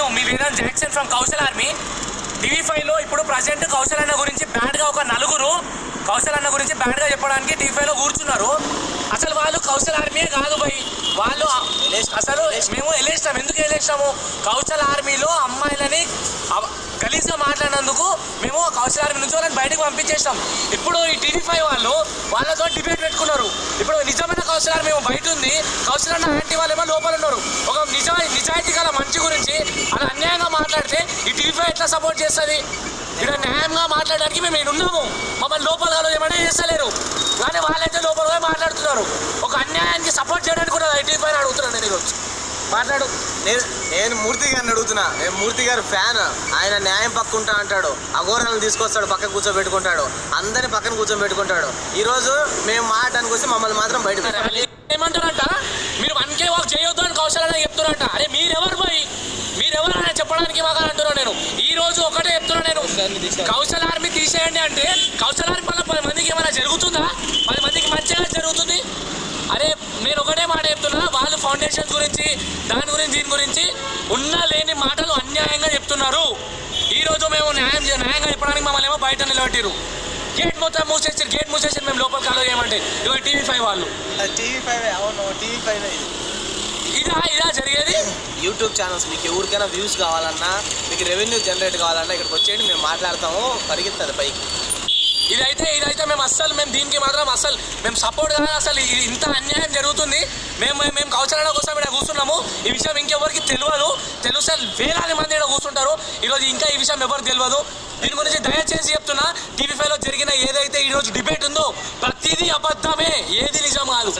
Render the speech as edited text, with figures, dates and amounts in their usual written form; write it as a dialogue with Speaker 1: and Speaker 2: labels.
Speaker 1: నేను మీ Veeran Jackson from Kaushal army. టీవీ5లో ఇప్పుడు ప్రజెంట్ కౌశల్ అన్న గురించి బ్యాడ్గా ఒక నలుగురు కౌశల్ అన్న గురించి బ్యాడ్గా చెప్పడానికి టీవీ5లో కూర్చున్నారు. అసలు వాళ్ళు కౌశల్ ఆర్మీయే కాదు భయ్, వాళ్ళు అసలు మేము వెళ్ళేస్తాం. ఎందుకు వెళ్ళేస్తాము? కౌశల్ ఆర్మీలో అమ్మాయిలని గలీజ్గా మాట్లాడినందుకు మేము కౌశల్ ఆర్మీ నుంచి వాళ్ళని బయటకు పంపించేస్తాం. ఇప్పుడు ఈ టీవీ5 వాళ్ళు వాళ్ళతో డిబేట్ పెట్టుకున్నారు. ఇప్పుడు నిజమైన కౌశల్ ఆర్మీ బయట ఉంది, కౌశల్ అన్న యాంటీ వాళ్ళేమో లోపల ఉన్నారు. ఒక నిజాయితీ గల మంచి గురించి అలా అన్యాయంగా మాట్లాడితే ఈ టీవీ5 ఎట్లా సపోర్ట్ చేస్తుంది? ఇక్కడ న్యాయంగా మాట్లాడడానికి మేము ఇక్కడ ఉన్నాము, మమ్మల్ని లోపల ఏమైనా చేస్తలేరు, కానీ వాళ్ళైతే లోపల మాట్లాడుతున్నారు. ఒక అన్యాయానికి సపోర్ట్ చేయడానికి కూడా టీవీ5 అడుగుతున్నాను నేను ఈరోజు. మాట్లాడు.
Speaker 2: నేను మూర్తి గారిని అడుగుతున్నా. మూర్తి గారు ఫ్యాన్, ఆయన న్యాయం పక్కుంటా అంటాడు, అఘోరాలను తీసుకొస్తాడు, పక్కన కూర్చోబెట్టుకుంటాడు, అందరిని పక్కన కూర్చోబెట్టుకుంటాడు. ఈరోజు మేము మాట్లాడడానికి వస్తే మమ్మల్ని మాత్రం బయట
Speaker 1: ఏమంటారంట, మీరు 1K వాక్ చేయొద్దు అని కౌశల్ అన్న చెప్తున్నారంట. అరే మీరెవరు పోయి మీరెవరు అని చెప్పడానికి మాకు అంటున్నాను. నేను ఈ రోజు ఒకటే చెప్తున్నా, నేను కౌశల్ ఆర్మీ తీసేయండి అంటే కౌశల్ ఆర్మీ వల్ల 10 మందికి ఏమైనా జరుగుతుందా? 10 మందికి మంచిగా జరుగుతుంది. అరే నేను ఒకటే మాట చెప్తున్నా, వాళ్ళు ఫౌండేషన్స్ గురించి దాని గురించి దీని గురించి ఉన్న లేని మాటలు అన్యాయంగా చెప్తున్నారు. ఈరోజు మేము న్యాయంగా చెప్పడానికి మమ్మల్ని ఏమో బయట నిలబెట్టారు. గేట్ మొత్తం మూసేసారు, గేట్ మూసేసారు. మేము లోపలికి అలో చేయమంటే ఇవాళ టీవీ5 వాళ్ళు. ఇదా జరిగేది?
Speaker 2: యూట్యూబ్ ఛానల్స్ మీకు ఎవరికైనా వ్యూస్ కావాలన్నా, మీకు రెవెన్యూ జనరేట్ కావాలన్నా ఇక్కడికి వచ్చేయండి, మేము మాట్లాడతాము, పరిగెత్తారు పైకి.
Speaker 1: ఇదైతే మేము దీనికి మాత్రం మేము సపోర్ట్ కాదు. అసలు ఇంత అన్యాయం జరుగుతుంది. మేము కౌశల్ అన్న కోసం ఇక్కడ కూర్చున్నాము. ఈ విషయం ఇంకెవరికి తెలిస్తే వేలాది మంది ఇక్కడ కూర్చుంటారు. ఈరోజు ఇంకా ఈ విషయం ఎవరికి తెలియదు. దీని గురించి దయచేసి చెప్తున్నా, టీవీ5లో జరిగిన ఏదైతే ఈరోజు డిబేట్ ఉందో ప్రతిదీ అబద్ధమే, ఏది నిజం కాదు.